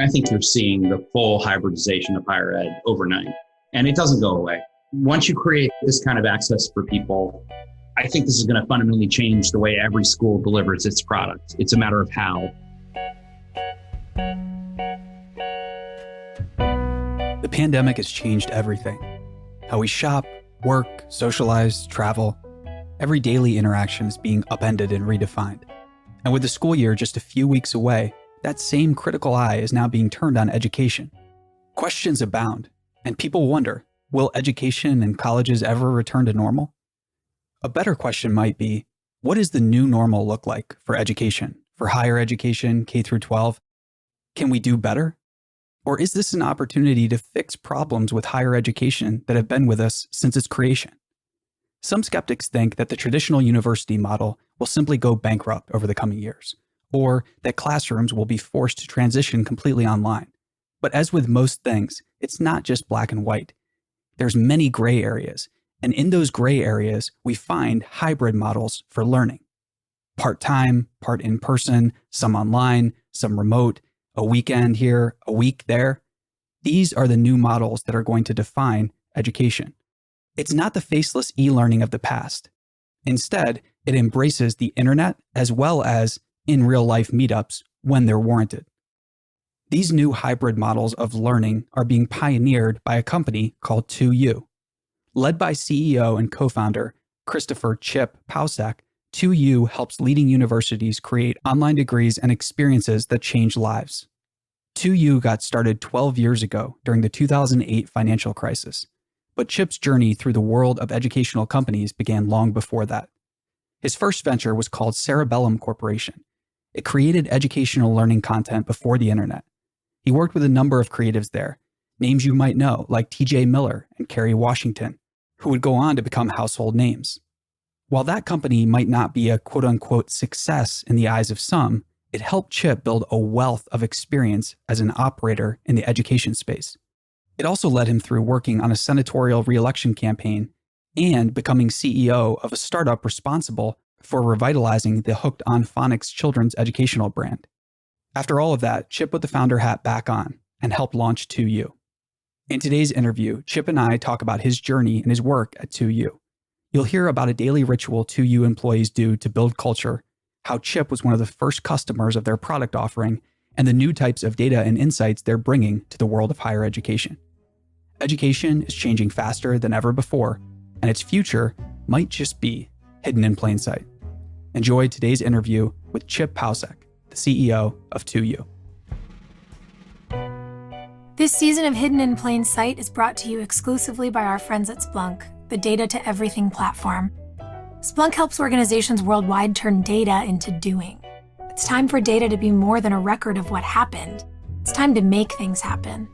I think you're seeing the full hybridization of higher ed overnight, and it doesn't go away. Once you create this kind of access for people, I think this is going to fundamentally change the way every school delivers its product. It's a matter of how. The pandemic has changed everything. How we shop, work, socialize, travel. Every daily interaction is being upended and redefined. And with the school year just a few weeks away, that same critical eye is now being turned on education. Questions abound, and people wonder, will education and colleges ever return to normal? A better question might be, what does the new normal look like for education, for higher education, K through 12? Can we do better? Or is this an opportunity to fix problems with higher education that have been with us since its creation? Some skeptics think that the traditional university model will simply go bankrupt over the coming years, or that classrooms will be forced to transition completely online. But as with most things, it's not just black and white. There's many gray areas, and in those gray areas, we find hybrid models for learning. Part-time, part in-person, some online, some remote, a weekend here, a week there. These are the new models that are going to define education. It's not the faceless e-learning of the past. Instead, it embraces the internet as well as in real-life meetups when they're warranted. These new hybrid models of learning are being pioneered by a company called 2U. Led by CEO and co-founder Christopher "Chip" Pausak, 2U helps leading universities create online degrees and experiences that change lives. 2U got started 12 years ago during the 2008 financial crisis, but Chip's journey through the world of educational companies began long before that. His first venture was called Cerebellum Corporation. It created educational learning content before the internet. He worked with a number of creatives there, names you might know like TJ Miller and Kerry Washington, who would go on to become household names. While that company might not be a quote-unquote success in the eyes of some, it helped Chip build a wealth of experience as an operator in the education space. It also led him through working on a senatorial re-election campaign and becoming CEO of a startup responsible for revitalizing the Hooked on Phonics children's educational brand. After all of that, Chip put the founder hat back on and helped launch 2U. In today's interview, Chip and I talk about his journey and his work at 2U. You'll hear about a daily ritual 2U employees do to build culture, how Chip was one of the first customers of their product offering, and the new types of data and insights they're bringing to the world of higher education. Education is changing faster than ever before, and its future might just be hidden in plain sight. Enjoy today's interview with Chip Pausak, the CEO of 2U. This season of Hidden in Plain Sight is brought to you exclusively by our friends at Splunk, the Data to Everything platform. Splunk helps organizations worldwide turn data into doing. It's time for data to be more than a record of what happened. It's time to make things happen.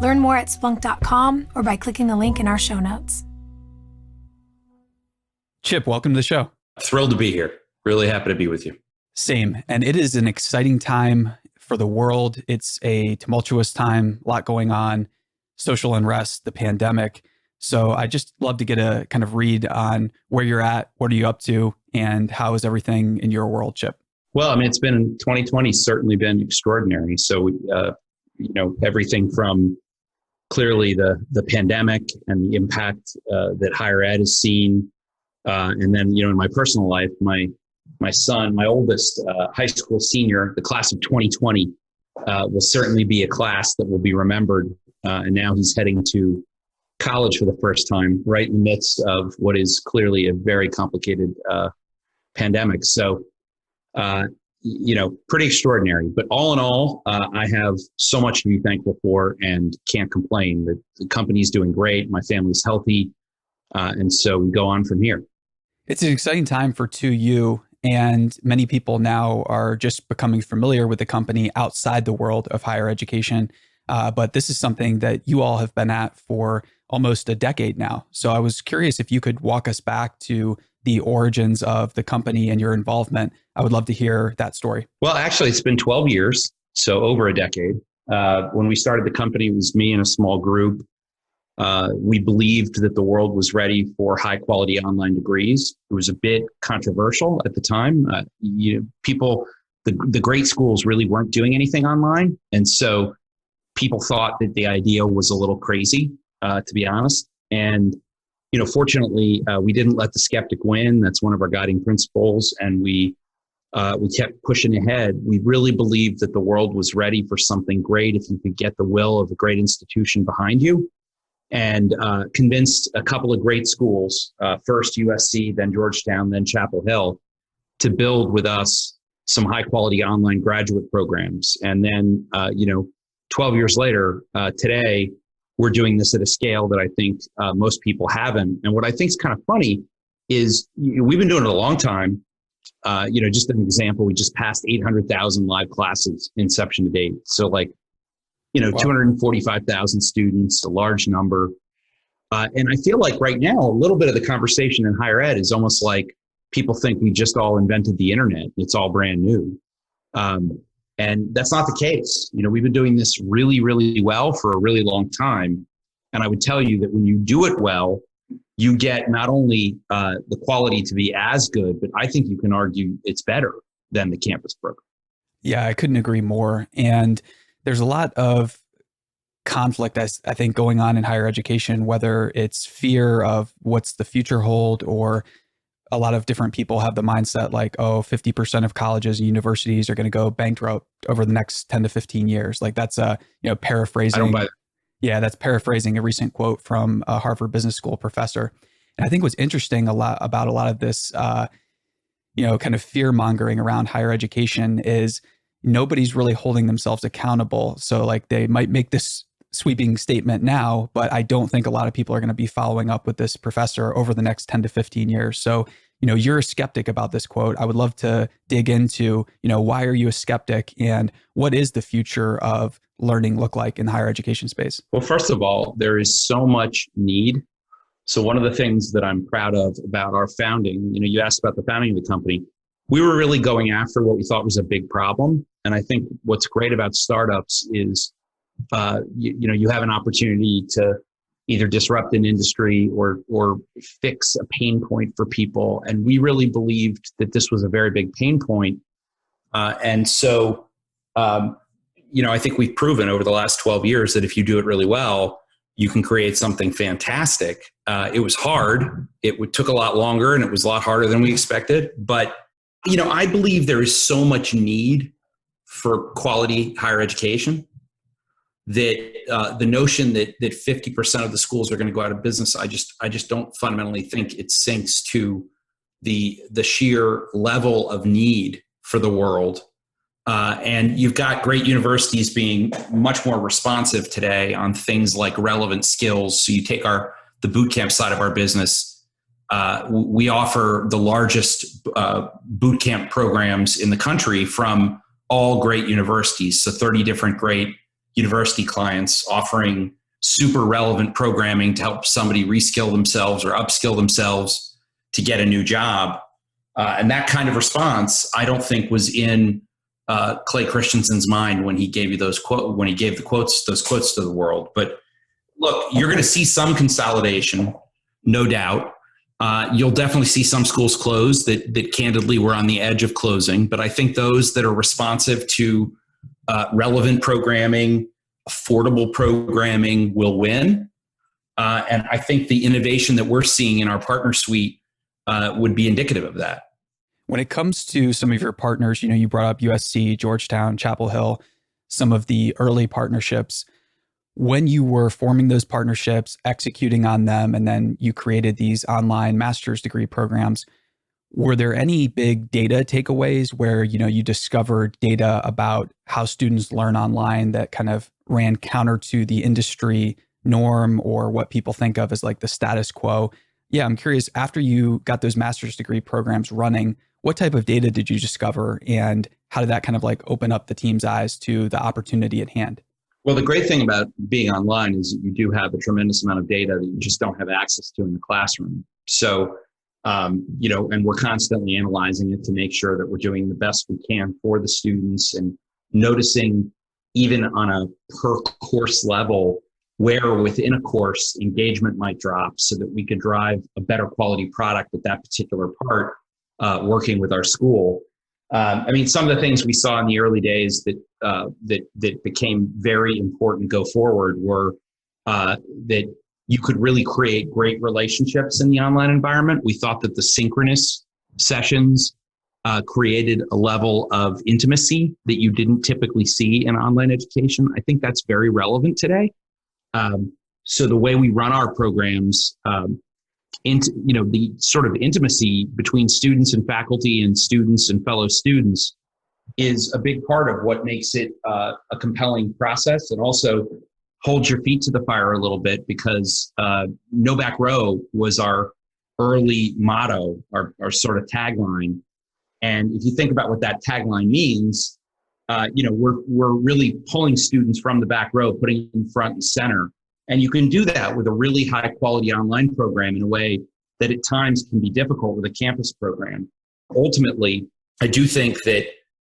Learn more at Splunk.com or by clicking the link in our show notes. Chip, welcome to the show. Thrilled to be here. Really happy to be with you. Same. And it is an exciting time for the world. It's a tumultuous time, a lot going on, social unrest, the pandemic. So I just love to get a kind of read on where you're at, what are you up to, and how is everything in your world, Chip? Well, I mean, 2020 certainly been extraordinary. So, everything from clearly the pandemic and the impact that higher ed has seen. And then, in my personal life, my son, my oldest high school senior, the class of 2020, will certainly be a class that will be remembered. And now he's heading to college for the first time, right in the midst of what is clearly a very complicated pandemic. So, pretty extraordinary. But all in all, I have so much to be thankful for and can't complain. The company's doing great. My family's healthy. And so we go on from here. It's an exciting time for 2U, and many people now are just becoming familiar with the company outside the world of higher education. But this is something that you all have been at for almost a decade now. So I was curious if you could walk us back to the origins of the company and your involvement. I would love to hear that story. Well, actually, it's been 12 years, so over a decade. When we started the company, it was me and a small group. We believed that the world was ready for high quality online degrees. It was a bit controversial at the time. People the great schools really weren't doing anything online. And so people thought that the idea was a little crazy, to be honest. And, fortunately, we didn't let the skeptic win. That's one of our guiding principles. And we kept pushing ahead. We really believed that the world was ready for something great if you could get the will of a great institution behind you, and convinced a couple of great schools, first USC, then Georgetown, then Chapel Hill, to build with us some high quality online graduate programs. And then, 12 years later, today, we're doing this at a scale that I think most people haven't. And what I think is kind of funny is we've been doing it a long time. Just an example, we just passed 800,000 live classes inception to date. So wow. 245,000 students, a large number. And I feel like right now, a little bit of the conversation in higher ed is almost like people think we just all invented the internet. It's all brand new. And that's not the case. We've been doing this really, really well for a really long time. And I would tell you that when you do it well, you get not only the quality to be as good, but I think you can argue it's better than the campus program. Yeah, I couldn't agree more. And there's a lot of conflict, I think, going on in higher education, whether it's fear of what's the future hold, or a lot of different people have the mindset like, 50% of colleges and universities are going to go bankrupt over the next 10 to 15 years. Like that's paraphrasing. I don't buy that. Yeah, that's paraphrasing a recent quote from a Harvard Business School professor. And I think what's interesting about a lot of this, kind of fear mongering around higher education is nobody's really holding themselves accountable. So like they might make this sweeping statement now, but I don't think a lot of people are going to be following up with this professor over the next 10 to 15 years. So, you're a skeptic about this quote. I would love to dig into, why are you a skeptic, and what is the future of learning look like in the higher education space? Well, first of all, there is so much need. So one of the things that I'm proud of about our founding, you asked about the founding of the company, we were really going after what we thought was a big problem. And I think what's great about startups is, you have an opportunity to either disrupt an industry or fix a pain point for people. And we really believed that this was a very big pain point. And so, I think we've proven over the last 12 years that if you do it really well, you can create something fantastic. It was hard. It took a lot longer, and it was a lot harder than we expected. But, I believe there is so much need for quality higher education that the notion that 50% of the schools are going to go out of business, I just don't fundamentally think it sinks to the sheer level of need for the world. And you've got great universities being much more responsive today on things like relevant skills. So you take the boot camp side of our business. We offer the largest boot camp programs in the country from all great universities. So 30 different great university clients offering super relevant programming to help somebody reskill themselves or upskill themselves to get a new job. And that kind of response, I don't think was in Clay Christensen's mind when he gave you those those quotes to the world. But look, you're going to see some consolidation, no doubt. You'll definitely see some schools close that candidly were on the edge of closing. But I think those that are responsive to relevant programming, affordable programming will win. And I think the innovation that we're seeing in our partner suite would be indicative of that. When it comes to some of your partners, you brought up USC, Georgetown, Chapel Hill, some of the early partnerships. When you were forming those partnerships, executing on them, and then you created these online master's degree programs, were there any big data takeaways where, you discovered data about how students learn online that kind of ran counter to the industry norm or what people think of as like the status quo? Yeah, I'm curious, after you got those master's degree programs running, what type of data did you discover, and how did that kind of like open up the team's eyes to the opportunity at hand? Well, the great thing about being online is that you do have a tremendous amount of data that you just don't have access to in the classroom. So, and we're constantly analyzing it to make sure that we're doing the best we can for the students, and noticing even on a per course level where within a course engagement might drop so that we could drive a better quality product at that particular part, working with our school. I mean, some of the things we saw in the early days that became very important go forward were that you could really create great relationships in the online environment. We thought that the synchronous sessions created a level of intimacy that you didn't typically see in online education. I think that's very relevant today. So the way we run our programs, the sort of intimacy between students and faculty and students and fellow students is a big part of what makes it a compelling process, and also hold your feet to the fire a little bit, because no back row was our early motto, our sort of tagline. And if you think about what that tagline means, we're really pulling students from the back row, putting them front and center. And you can do that with a really high quality online program in a way that at times can be difficult with a campus program. Ultimately, I do think that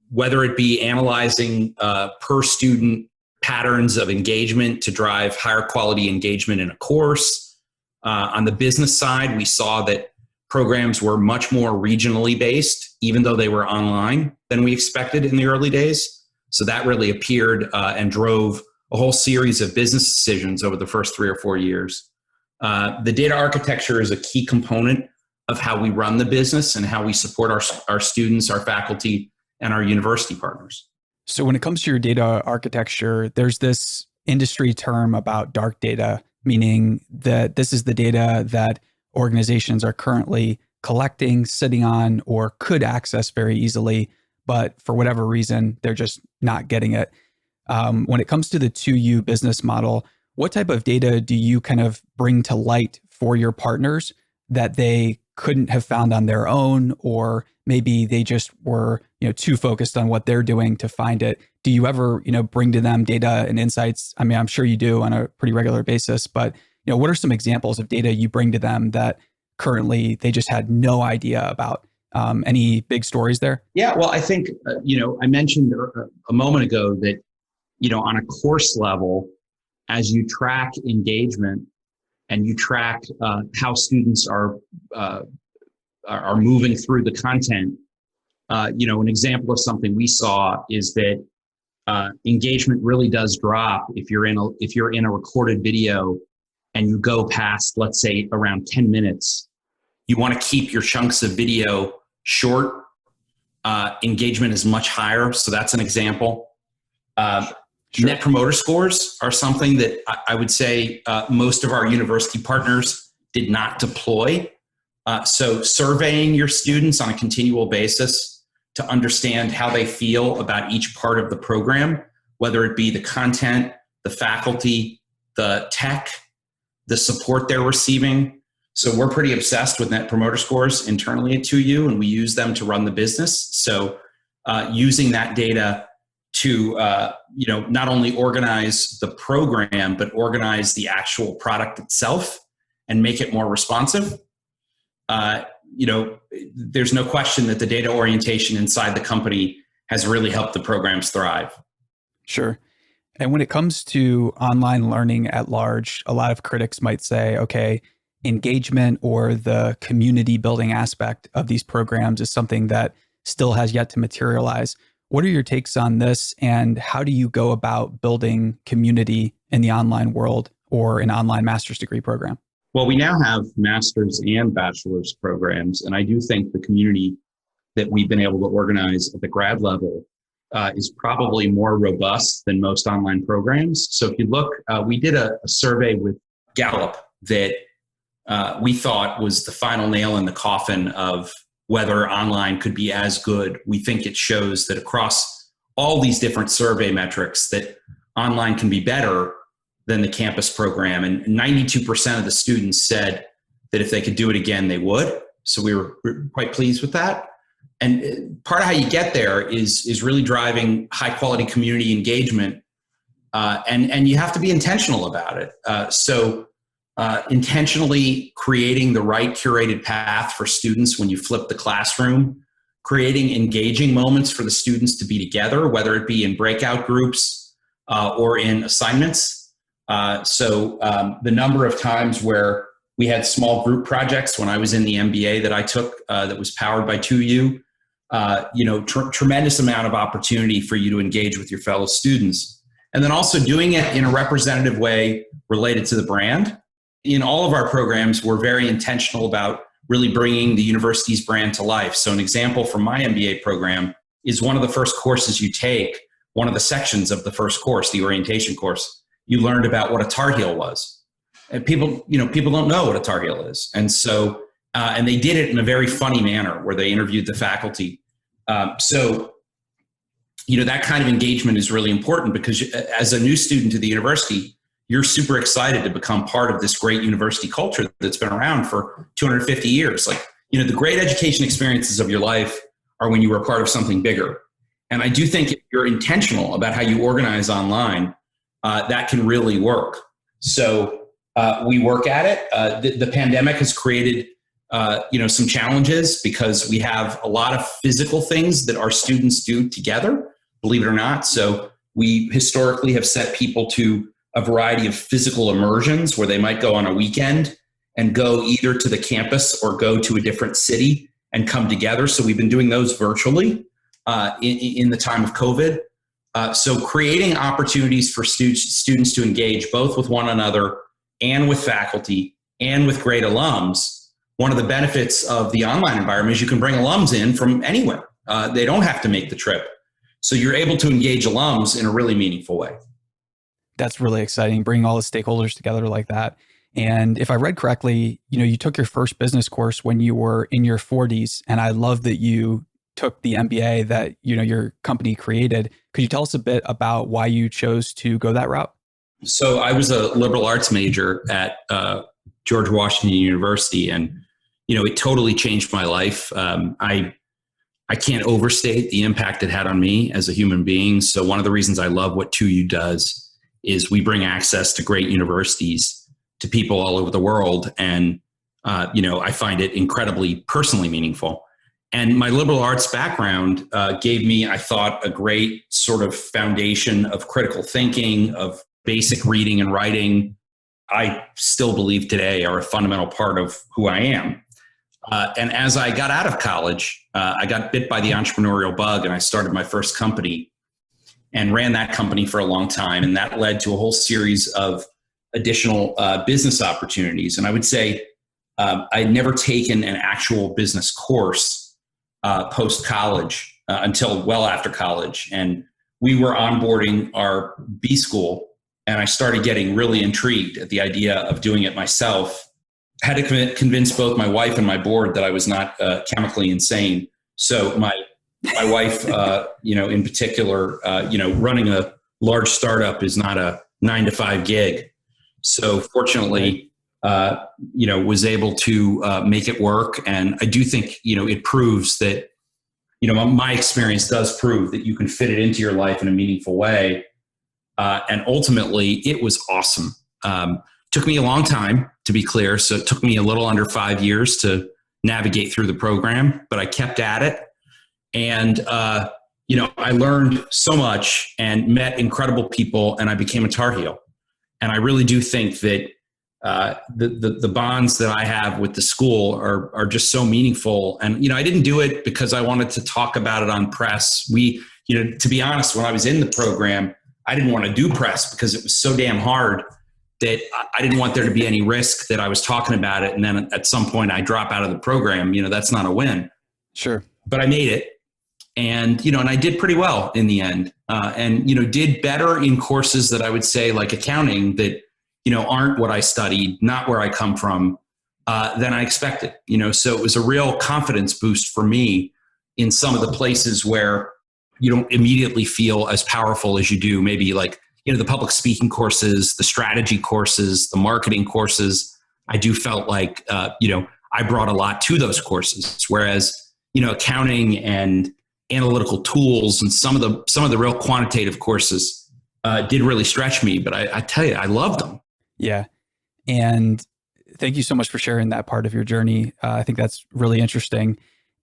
whether it be analyzing per student patterns of engagement to drive higher quality engagement in a course, on the business side, we saw that programs were much more regionally based, even though they were online, than we expected in the early days. So that really appeared and drove a whole series of business decisions over the first 3 or 4 years. The data architecture is a key component of how we run the business and how we support our students, our faculty, and our university partners. So when it comes to your data architecture, there's this industry term about dark data, meaning that this is the data that organizations are currently collecting, sitting on, or could access very easily, but for whatever reason, they're just not getting it. When it comes to the 2U business model, what type of data do you kind of bring to light for your partners that they couldn't have found on their own, or maybe they just were, too focused on what they're doing to find it? Do you ever, bring to them data and insights? I mean, I'm sure you do on a pretty regular basis, but what are some examples of data you bring to them that currently they just had no idea about? Any big stories there? Yeah, well, I think, I mentioned a moment ago that, on a course level, as you track engagement and you track how students are moving through the content, an example of something we saw is that engagement really does drop if you're in a recorded video and you go past, let's say, around 10 minutes. You want to keep your chunks of video short. Engagement is much higher, so that's an example. Sure. Net promoter scores are something that I would say most of our university partners did not deploy. So surveying your students on a continual basis to understand how they feel about each part of the program, whether it be the content, the faculty, the tech, the support they're receiving. So we're pretty obsessed with net promoter scores internally at 2U, and we use them to run the business. So using that data to not only organize the program, but organize the actual product itself and make it more responsive. There's no question that the data orientation inside the company has really helped the programs thrive. Sure. And when it comes to online learning at large, a lot of critics might say, okay, engagement or the community building aspect of these programs is something that still has yet to materialize. What are your takes on this, and how do you go about building community in the online world or an online master's degree program? Well, we now have master's and bachelor's programs, and I do think the community that we've been able to organize at the grad level is probably more robust than most online programs. So if you look, we did a survey with Gallup that we thought was the final nail in the coffin of whether online could be as good. We think it shows that across all these different survey metrics that online can be better than the campus program. And 92% of the students said that if they could do it again, they would. So we were quite pleased with that. And part of how you get there is really driving high quality community engagement. And you have to be intentional about it. So intentionally creating the right curated path for students when you flip the classroom, creating engaging moments for the students to be together, whether it be in breakout groups or in assignments. So the number of times where we had small group projects when I was in the MBA that I took that was powered by 2U, tremendous amount of opportunity for you to engage with your fellow students. And then also doing it in a representative way related to the brand. In all of our programs, we're very intentional about really bringing the university's brand to life. So an example from my MBA program is one of the first courses you take, one of the sections of the first course, the orientation course, you learned about what a Tar Heel was. And people don't know what a Tar Heel is. And so, and they did it in a very funny manner where they interviewed the faculty. That kind of engagement is really important because as a new student to the university, you're super excited to become part of this great university culture that's been around for 250 years. The great education experiences of your life are when you were part of something bigger. And I do think if you're intentional about how you organize online, that can really work. So we work at it. The pandemic has created some challenges because we have a lot of physical things that our students do together, believe it or not. So we historically have set people to a variety of physical immersions where they might go on a weekend and go either to the campus or go to a different city and come together. So we've been doing those virtually in the time of COVID. So creating opportunities for students to engage both with one another and with faculty and with great alums. One of the benefits of the online environment is you can bring alums in from anywhere. They don't have to make the trip. So you're able to engage alums in a really meaningful way. That's really exciting, bringing all the stakeholders together like that. And if I read correctly, you took your first business course when you were in your 40s. And I love that you took the MBA that, your company created. Could you tell us a bit about why you chose to go that route? So I was a liberal arts major at George Washington University, and, it totally changed my life. I can't overstate the impact it had on me as a human being. So one of the reasons I love what 2U does is we bring access to great universities to people all over the world. And, I find it incredibly personally meaningful. And my liberal arts background gave me, I thought, a great sort of foundation of critical thinking, of basic reading and writing. I still believe today are a fundamental part of who I am. And as I got out of college, I got bit by the entrepreneurial bug and I started my first company and ran that company for a long time. And that led to a whole series of additional business opportunities. And I would say I'd never taken an actual business course post-college until well after college. And we were onboarding our B school, and I started getting really intrigued at the idea of doing it myself. Had to convince both my wife and my board that I was not chemically insane. So my wife, in particular, running a large startup is not a 9-to-5 gig. So fortunately, was able to make it work. And I do think, it proves that, my experience does prove that you can fit it into your life in a meaningful way. And ultimately, it was awesome. Took me a long time, to be clear. So it took me a little under 5 years to navigate through the program, but I kept at it. And, I learned so much and met incredible people, and I became a Tar Heel. And I really do think that the bonds that I have with the school are just so meaningful. And, I didn't do it because I wanted to talk about it on press. To be honest, when I was in the program, I didn't want to do press because it was so damn hard that I didn't want there to be any risk that I was talking about it. And then at some point I drop out of the program, that's not a win. Sure. But I made it. And, and I did pretty well in the end. And did better in courses that I would say like accounting that, aren't what I studied, not where I come from, than I expected. So it was a real confidence boost for me in some of the places where you don't immediately feel as powerful as you do, maybe like, the public speaking courses, the strategy courses, the marketing courses. I do felt like, I brought a lot to those courses, whereas, accounting and analytical tools and some of the real quantitative courses did really stretch me. But I tell you, I loved them. Yeah. And thank you so much for sharing that part of your journey. I think that's really interesting.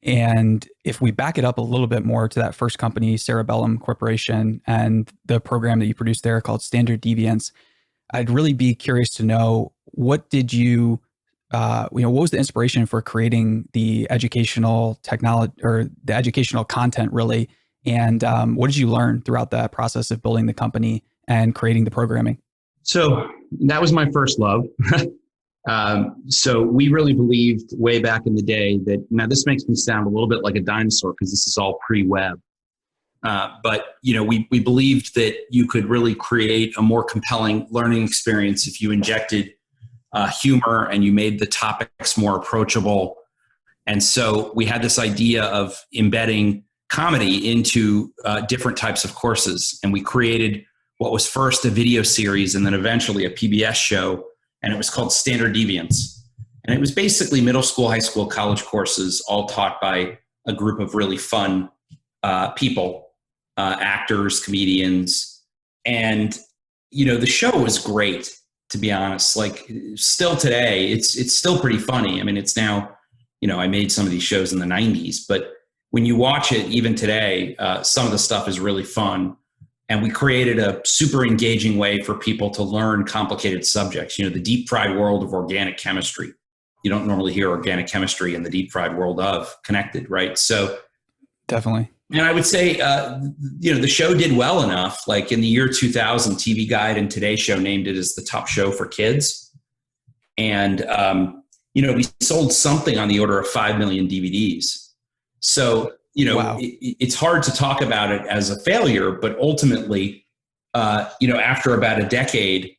And if we back it up a little bit more to that first company, Cerebellum Corporation, and the program that you produced there called Standard Deviance, I'd really be curious to know, what did you what was the inspiration for creating the educational technology or the educational content really? And what did you learn throughout that process of building the company and creating the programming? So that was my first love. So we really believed way back in the day that, now this makes me sound a little bit like a dinosaur because this is all pre-web. But we believed that you could really create a more compelling learning experience if you injected humor and you made the topics more approachable. And so we had this idea of embedding comedy into different types of courses. And we created what was first a video series and then eventually a PBS show. And it was called Standard Deviance. And it was basically middle school, high school, college courses, all taught by a group of really fun people, actors, comedians. And, the show was great, to be honest. Like, still today, it's still pretty funny. I mean, it's now, I made some of these shows in the 90s, but when you watch it, even today, some of the stuff is really fun. And we created a super engaging way for people to learn complicated subjects, the deep fried world of organic chemistry. You don't normally hear organic chemistry in the deep fried world of connected, right? So definitely. And I would say, the show did well enough. Like in the year 2000, TV Guide and Today Show named it as the top show for kids. And, we sold something on the order of 5 million DVDs. So, wow. It's hard to talk about it as a failure, but ultimately, after about a decade,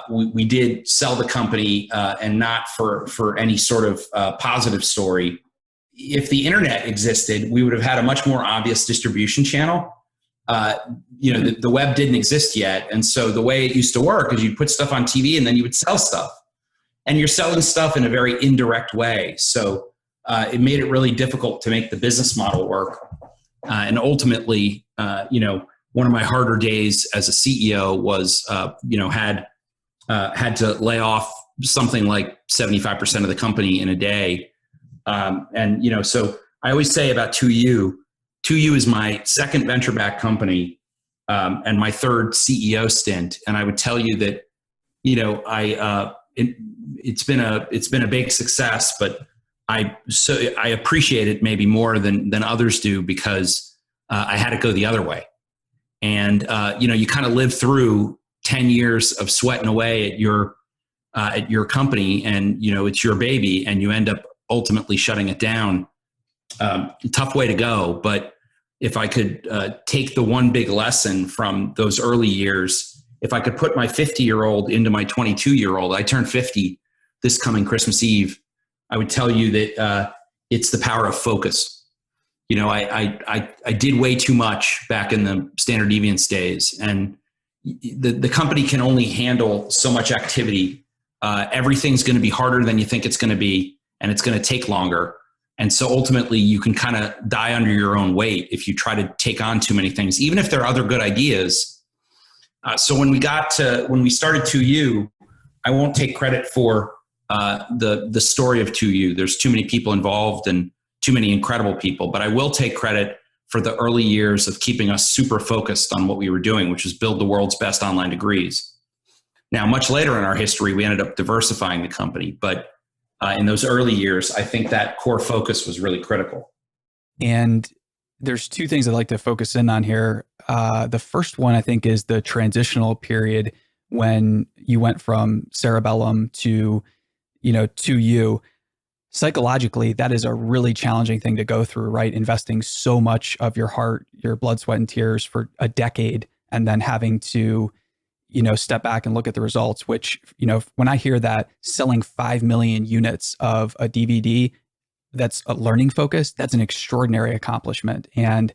we did sell the company and not for any sort of positive story. If the internet existed, we would have had a much more obvious distribution channel. The web didn't exist yet. And so the way it used to work is you'd put stuff on TV and then you would sell stuff. And you're selling stuff in a very indirect way. So it made it really difficult to make the business model work. And ultimately, one of my harder days as a CEO was, had to lay off something like 75% of the company in a day. So I always say about 2U is my second venture-backed company and my third CEO stint. And I would tell you that, it's been a big success, but I appreciate it maybe more than others do because I had to go the other way. And, you kind of live through 10 years of sweating away at your company and, it's your baby and you end up ultimately shutting it down. Tough way to go. But if I could take the one big lesson from those early years, if I could put my 50-year-old into my 22-year-old, I turned 50 this coming Christmas Eve, I would tell you that it's the power of focus. I did way too much back in the Standard Deviance days, and the company can only handle so much activity. Everything's going to be harder than you think it's going to be, and it's going to take longer. And so ultimately, you can kind of die under your own weight if you try to take on too many things, even if there are other good ideas. So when we started 2U, I won't take credit for the story of 2U. There's too many people involved and too many incredible people, but I will take credit for the early years of keeping us super focused on what we were doing, which was build the world's best online degrees. Now, much later in our history, we ended up diversifying the company, but in those early years, I think that core focus was really critical. And there's two things I'd like to focus in on here. The first one, I think, is the transitional period when you went from Cerebellum to 2U. Psychologically, that is a really challenging thing to go through, right? Investing so much of your heart, your blood, sweat, and tears for a decade, and then having to, step back and look at the results, which, when I hear that selling 5 million units of a DVD, that's a learning focus, that's an extraordinary accomplishment. And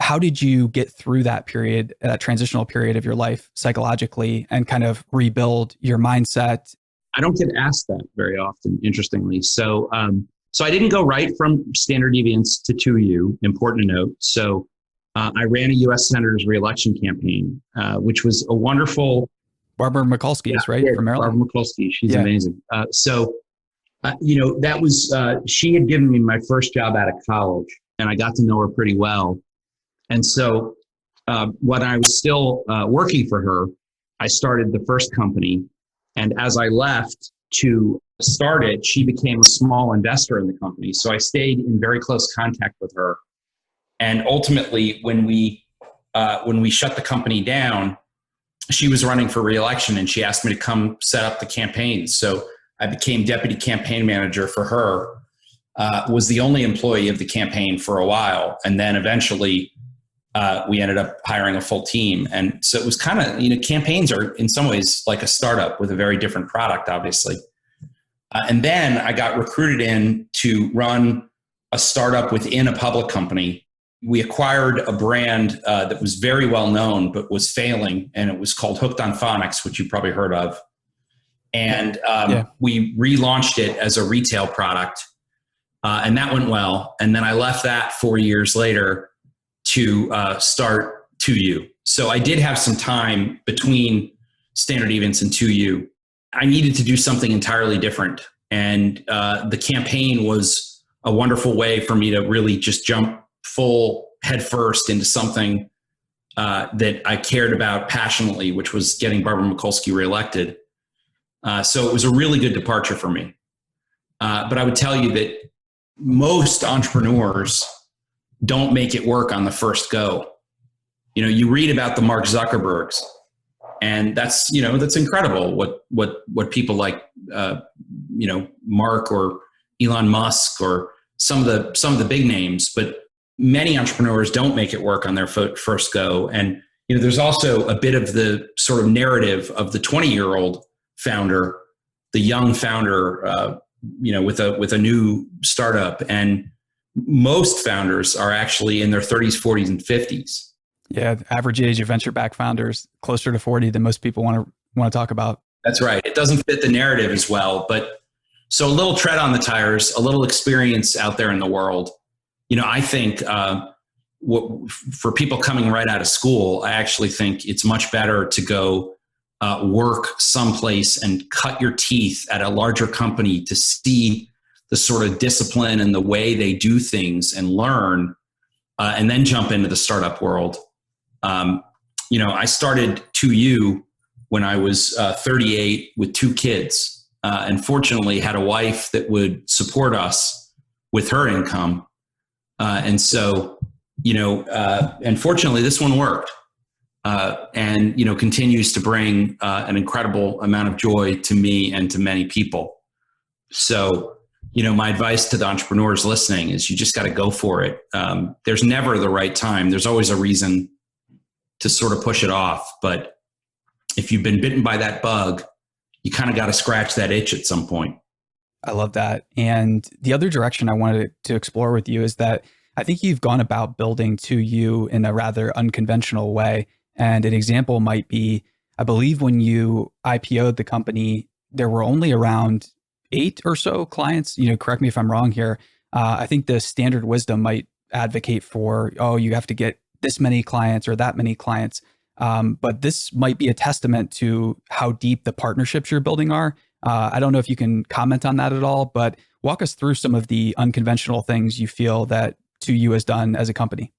how did you get through that period, that transitional period of your life psychologically, and kind of rebuild your mindset? I don't get asked that very often, interestingly. So I didn't go right from Standard Deviance to 2U, important to note. So I ran a U.S. Senator's reelection campaign, which was a wonderful... Barbara Mikulski is right, from Maryland. Barbara Mikulski, she's amazing. That was, she had given me my first job out of college, and I got to know her pretty well. And so when I was still working for her, I started the first company. And as I left to started, she became a small investor in the company. So I stayed in very close contact with her. And ultimately, when we shut the company down, she was running for re-election, and she asked me to come set up the campaign. So I became deputy campaign manager for her. Was the only employee of the campaign for a while, and then eventually we ended up hiring a full team. And so it was kind of, campaigns are in some ways like a startup with a very different product, obviously. And then I got recruited in to run a startup within a public company. We acquired a brand that was very well known, but was failing. And it was called Hooked on Phonics, which you probably heard of. And we relaunched it as a retail product. And that went well. And then I left that 4 years later to start 2U. So I did have some time between Standard Events and 2U. I needed to do something entirely different. And the campaign was a wonderful way for me to really just jump full head first into something that I cared about passionately, which was getting Barbara Mikulski reelected. So it was a really good departure for me. But I would tell you that most entrepreneurs don't make it work on the first go. You read about the Mark Zuckerbergs, and that's incredible what people like Mark or Elon Musk or some of the big names, but many entrepreneurs don't make it work on their first go. And there's also a bit of the sort of narrative of the 20-year-old founder, the young founder, with a new startup. And most founders are actually in their 30s, 40s, and 50s. Yeah, the average age of venture-backed founders closer to 40 than most people want to talk about. That's right. It doesn't fit the narrative as well, but so a little tread on the tires, a little experience out there in the world. I think for people coming right out of school, I actually think it's much better to go work someplace and cut your teeth at a larger company to see the sort of discipline and the way they do things and learn, and then jump into the startup world. I started 2U when I was 38 with 2 kids, and fortunately had a wife that would support us with her income. And so, and fortunately this one worked, and, continues to bring an incredible amount of joy to me and to many people. So, my advice to the entrepreneurs listening is you just got to go for it. There's never the right time. There's always a reason to sort of push it off. But if you've been bitten by that bug, you kind of got to scratch that itch at some point. I love that. And the other direction I wanted to explore with you is that I think you've gone about building 2U in a rather unconventional way. And an example might be, I believe when you IPO'd the company, there were only around 8 or so clients. Correct me if I'm wrong here. I think the standard wisdom might advocate for, you have to get this many clients or that many clients. But this might be a testament to how deep the partnerships you're building are. I don't know if you can comment on that at all, but walk us through some of the unconventional things you feel that 2U has done as a company.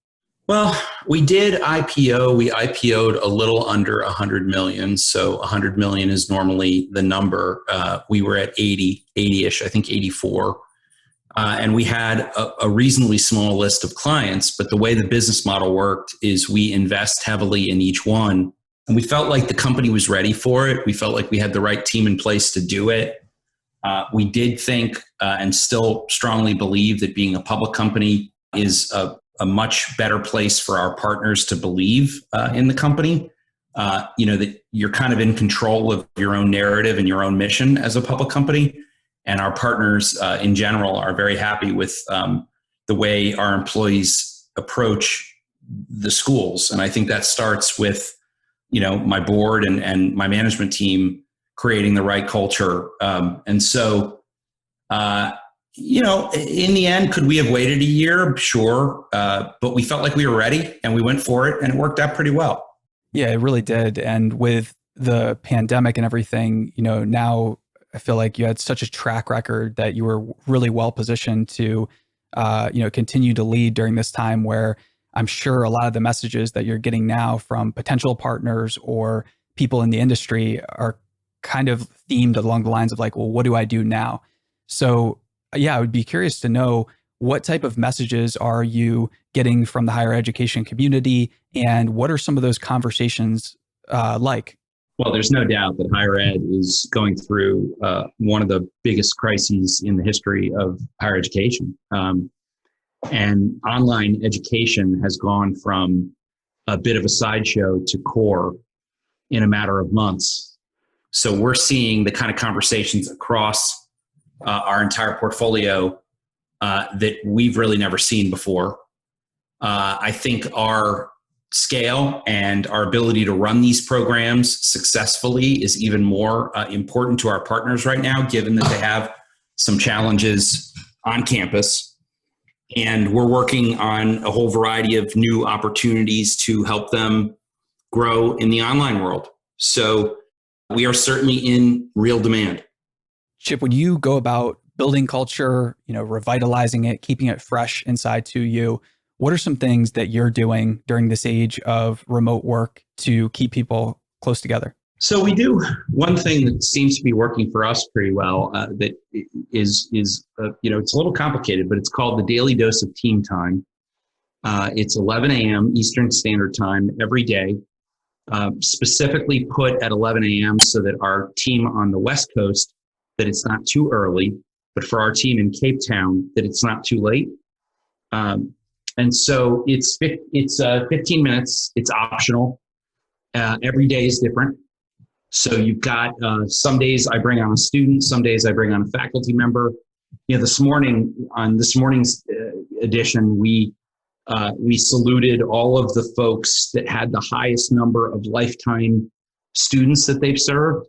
Well, we did IPO. We IPO'd a little under 100 million. So 100 million is normally the number. We were at 80-ish, I think 84. And we had a reasonably small list of clients, but the way the business model worked is we invest heavily in each one. And we felt like the company was ready for it. We felt like we had the right team in place to do it. We did think and still strongly believe that being a public company is a much better place for our partners to believe in the company. That you're kind of in control of your own narrative and your own mission as a public company. And our partners in general are very happy with the way our employees approach the schools. And I think that starts with, my board and my management team creating the right culture. And so, in the end, could we have waited a year? Sure. But we felt like we were ready and we went for it and it worked out pretty well. Yeah, it really did. And with the pandemic and everything, now I feel like you had such a track record that you were really well positioned to, continue to lead during this time where I'm sure a lot of the messages that you're getting now from potential partners or people in the industry are kind of themed along the lines of like, well, what do I do now? So yeah, I would be curious to know, what type of messages are you getting from the higher education community, and what are some of those conversations like? Well, there's no doubt that higher ed is going through one of the biggest crises in the history of higher education. And online education has gone from a bit of a sideshow to core in a matter of months. So we're seeing the kind of conversations across our entire portfolio that we've really never seen before. I think our scale and our ability to run these programs successfully is even more important to our partners right now, given that they have some challenges on campus. And we're working on a whole variety of new opportunities to help them grow in the online world. So we are certainly in real demand. Chip, when you go about building culture, revitalizing it, keeping it fresh inside to you, what are some things that you're doing during this age of remote work to keep people close together? So we do one thing that seems to be working for us pretty well. That is it's a little complicated, but it's called the Daily Dose of Team Time. It's 11 a.m. Eastern Standard Time every day, specifically put at 11 a.m. so that our team on the West Coast, that it's not too early, but for our team in Cape Town, that it's not too late. And so it's 15 minutes. It's optional. Every day is different. So you've got some days I bring on a student, some days I bring on a faculty member. This morning's edition, we saluted all of the folks that had the highest number of lifetime students that they've served.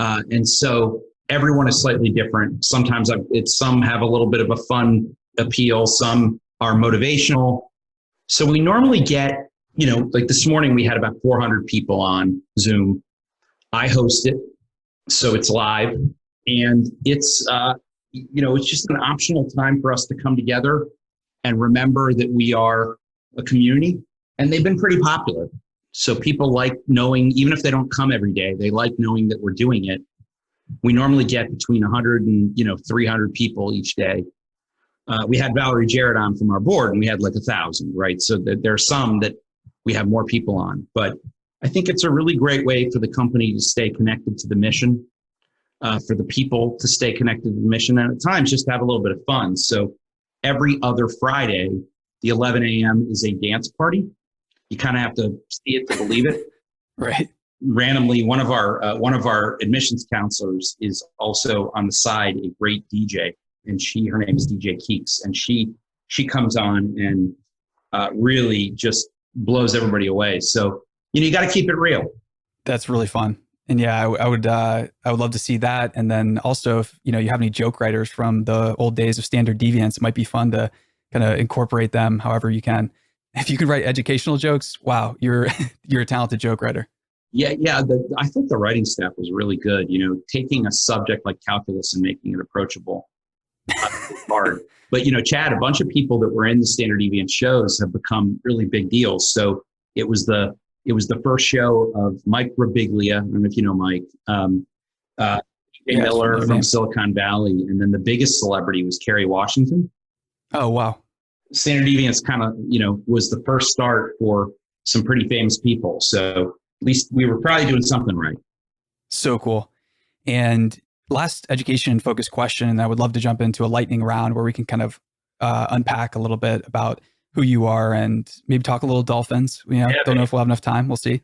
And so everyone is slightly different. Sometimes some have a little bit of a fun appeal, some are motivational. So we normally get, like this morning we had about 400 people on Zoom. I host it, so it's live, and it's just an optional time for us to come together and remember that we are a community, and they've been pretty popular. So people like knowing, even if they don't come every day, they like knowing that we're doing it. We normally get between 100 and 300 people each day. We had Valerie Jarrett on from our board, and we had like 1,000, right? So there are some that we have more people on, but I think it's a really great way for the company to stay connected to the mission, for the people to stay connected to the mission, and at times just have a little bit of fun. So every other Friday, the 11 a.m. is a dance party. You kind of have to see it to believe it. Right. Randomly, one of our admissions counselors is also on the side a great DJ, and her name is DJ Keeks, and she comes on and really just blows everybody away. So you got to keep it real. That's really fun. And yeah, I would love to see that. And then also, if you have any joke writers from the old days of Standard Deviants, it might be fun to kind of incorporate them however you can. If you can write educational jokes, wow, you're a talented joke writer. Yeah. I think the writing staff was really good. Taking a subject like calculus and making it approachable. It's hard. But Chad, a bunch of people that were in the Standard Deviant shows have become really big deals. So it was the first show of Mike Rabiglia. I don't know if you know Mike. Miller from Silicon Valley. And then the biggest celebrity was Kerry Washington. Oh, wow. Standard Deviants kind of, was the first start for some pretty famous people. So at least we were probably doing something right. So cool. And last education focused question, and I would love to jump into a lightning round where we can kind of unpack a little bit about who you are and maybe talk a little Dolphins. Don't know if we'll have enough time. We'll see.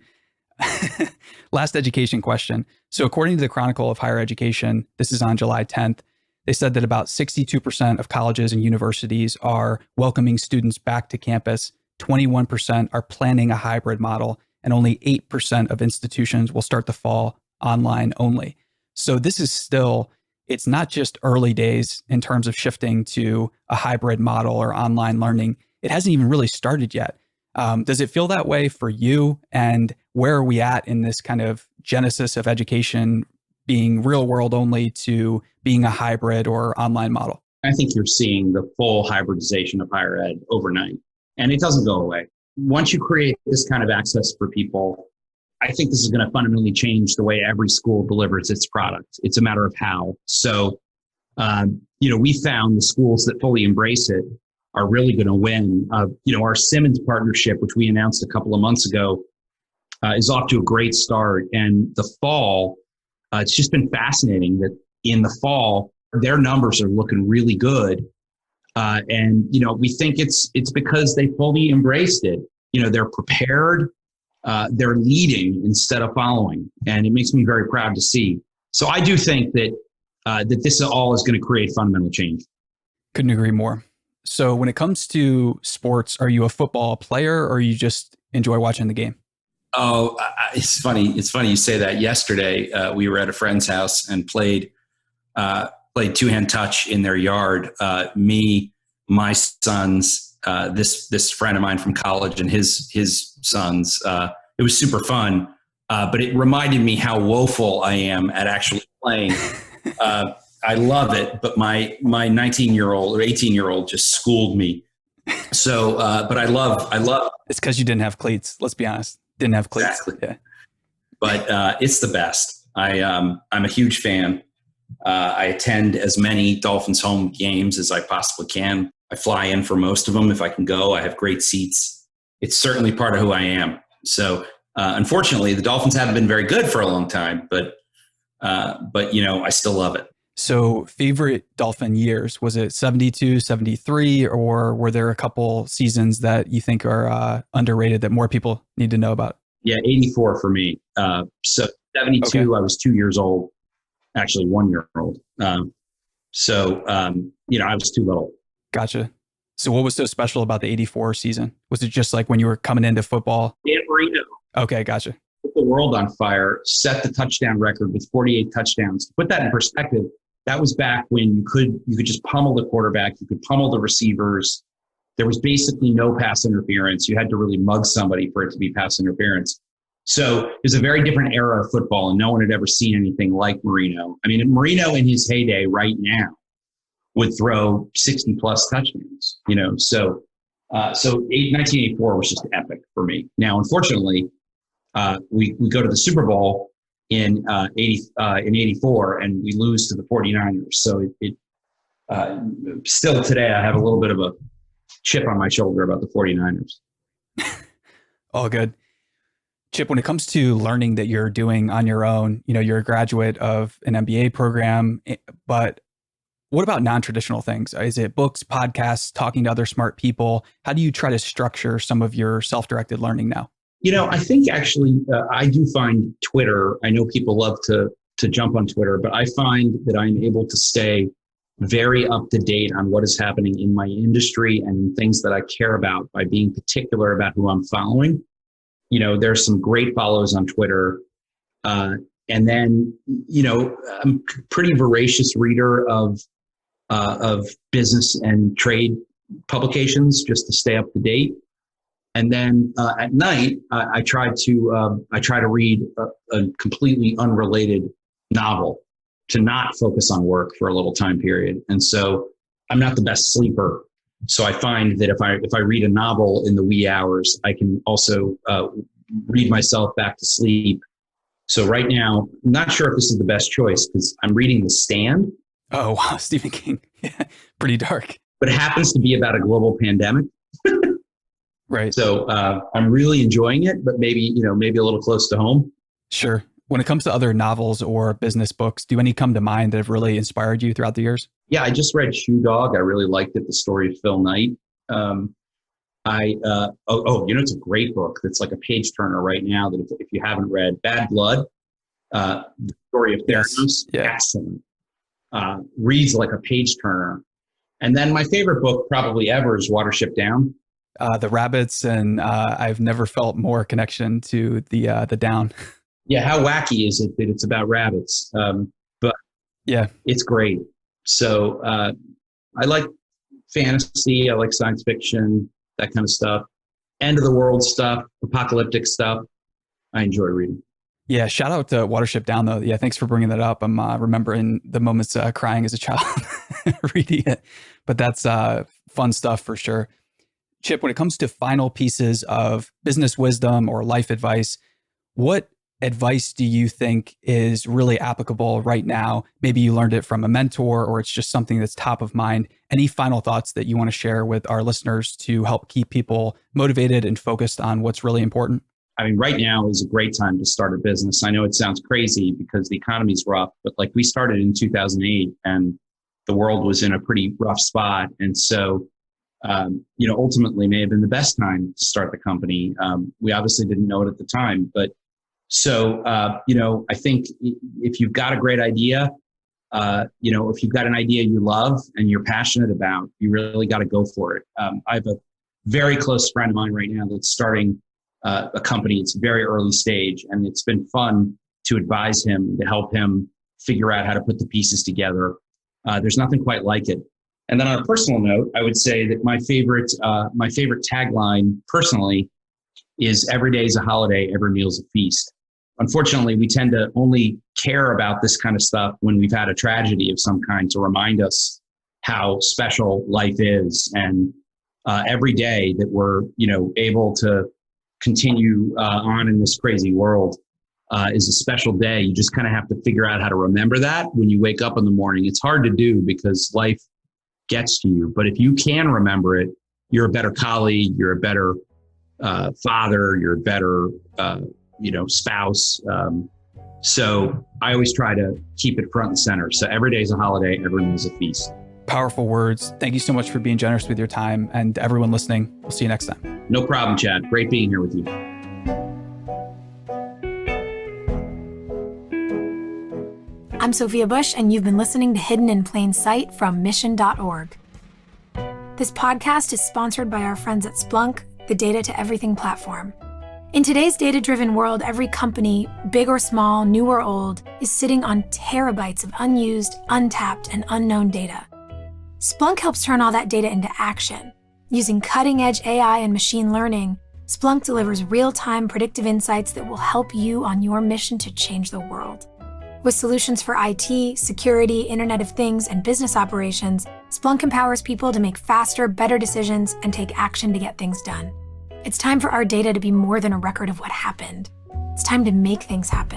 Last education question. So according to the Chronicle of Higher Education, this is on July 10th, they said that about 62% of colleges and universities are welcoming students back to campus. 21% are planning a hybrid model, and only 8% of institutions will start the fall online only. So this is still, it's not just early days in terms of shifting to a hybrid model or online learning. It hasn't even really started yet. Does it feel that way for you? And where are we at in this kind of genesis of education being real world only to being a hybrid or online model? I think you're seeing the full hybridization of higher ed overnight, and it doesn't go away. Once you create this kind of access for people, I think this is going to fundamentally change the way every school delivers its product. It's a matter of how. So, we found the schools that fully embrace it are really going to win. Our Simmons partnership, which we announced a couple of months ago, is off to a great start. And the fall, it's just been fascinating that in the fall, their numbers are looking really good. We think it's because they fully embraced it. They're prepared, they're leading instead of following. And it makes me very proud to see. So I do think that this all is going to create fundamental change. Couldn't agree more. So when it comes to sports, are you a football player or you just enjoy watching the game? Oh, it's funny. It's funny you say that. Yesterday, we were at a friend's house and played two-hand touch in their yard. Me, my sons, this friend of mine from college, and his sons. It was super fun, but it reminded me how woeful I am at actually playing. I love it, but my 19-year-old or 18-year-old just schooled me. So, but I love. It's because you didn't have cleats. Let's be honest. Didn't have cleats. Exactly. Yeah. But it's the best. I'm a huge fan. I attend as many Dolphins home games as I possibly can. I fly in for most of them if I can go. I have great seats. It's certainly part of who I am. So unfortunately, the Dolphins haven't been very good for a long time, but I still love it. So favorite Dolphin years, was it 72, 73, or were there a couple seasons that you think are underrated that more people need to know about? Yeah, 84 for me. So 72, okay. I was 2 years old, actually 1 year old. I was too little. Gotcha. So what was so special about the 84 season? Was it just like when you were coming into football? Dan Marino. Okay, gotcha. Put the world on fire, set the touchdown record with 48 touchdowns. To put that in perspective, that was back when you could just pummel the quarterback, you could pummel the receivers. There was basically no pass interference. You had to really mug somebody for it to be pass interference. So it was a very different era of football, and no one had ever seen anything like Marino. I mean, Marino in his heyday right now would throw 60 plus touchdowns, So 1984 was just epic for me. Now, unfortunately, we go to the Super Bowl in 84 and we lose to the 49ers. So still today, I have a little bit of a chip on my shoulder about the 49ers. All good. Chip, when it comes to learning that you're doing on your own, you're a graduate of an MBA program, but what about non-traditional things? Is it books, podcasts, talking to other smart people? How do you try to structure some of your self-directed learning now? I think actually I do find Twitter, I know people love to jump on Twitter, but I find that I'm able to stay very up to date on what is happening in my industry and things that I care about by being particular about who I'm following. There's some great follows on Twitter. And then, I'm a pretty voracious reader of business and trade publications just to stay up to date. And then at night, I try to read a completely unrelated novel to not focus on work for a little time period. And so I'm not the best sleeper. So I find that if I read a novel in the wee hours, I can also read myself back to sleep. So right now, I'm not sure if this is the best choice because I'm reading The Stand. Oh, wow. Stephen King. Yeah, pretty dark. But it happens to be about a global pandemic. Right. So I'm really enjoying it, but maybe a little close to home. Sure. When it comes to other novels or business books, do any come to mind that have really inspired you throughout the years? Yeah, I just read Shoe Dog. I really liked it. The story of Phil Knight. It's a great book. That's like a page turner right now. That if you haven't read, Bad Blood, the story of Theranos, excellent. Reads like a page turner. And then my favorite book probably ever is Watership Down. The rabbits, and I've never felt more connection to the down. Yeah, how wacky is it that it's about rabbits? But yeah, it's great. So I like fantasy, I like science fiction, that kind of stuff. End of the world stuff, apocalyptic stuff. I enjoy reading. Yeah, shout out to Watership Down though. Yeah, thanks for bringing that up. I'm remembering the moments crying as a child reading it, but that's fun stuff for sure. Chip, when it comes to final pieces of business wisdom or life advice, What advice do you think is really applicable right now? Maybe you learned it from a mentor or it's just something that's top of mind. Any final thoughts that you want to share with our listeners to help keep people motivated and focused on what's really important? I mean, right now is a great time to start a business. I know it sounds crazy because the economy's rough, but like we started in 2008 and the world was in a pretty rough spot. And so, ultimately may have been the best time to start the company. We obviously didn't know it at the time, but so, I think if you've got a great idea, if you've got an idea you love and you're passionate about, you really got to go for it. I have a very close friend of mine right now that's starting a company. It's very early stage, and it's been fun to advise him, to help him figure out how to put the pieces together. There's nothing quite like it. And then on a personal note, I would say that my favorite tagline personally is "Every day is a holiday, every meal is a feast." Unfortunately, we tend to only care about this kind of stuff when we've had a tragedy of some kind to remind us how special life is. And every day that we're, able to continue on in this crazy world is a special day. You just kind of have to figure out how to remember that when you wake up in the morning. It's hard to do because life gets to you. But if you can remember it, you're a better colleague, you're a better father, you're a better, spouse. So I always try to keep it front and center. So every day is a holiday, every meal is a feast. Powerful words. Thank you so much for being generous with your time. And everyone listening, we'll see you next time. No problem, Chad. Great being here with you. I'm Sophia Bush, and you've been listening to Hidden in Plain Sight from Mission.org. This podcast is sponsored by our friends at Splunk, the Data to Everything platform. In today's data-driven world, every company, big or small, new or old, is sitting on terabytes of unused, untapped, and unknown data. Splunk helps turn all that data into action. Using cutting-edge AI and machine learning, Splunk delivers real-time predictive insights that will help you on your mission to change the world. With solutions for IT, security, Internet of Things, and business operations, Splunk empowers people to make faster, better decisions and take action to get things done. It's time for our data to be more than a record of what happened. It's time to make things happen.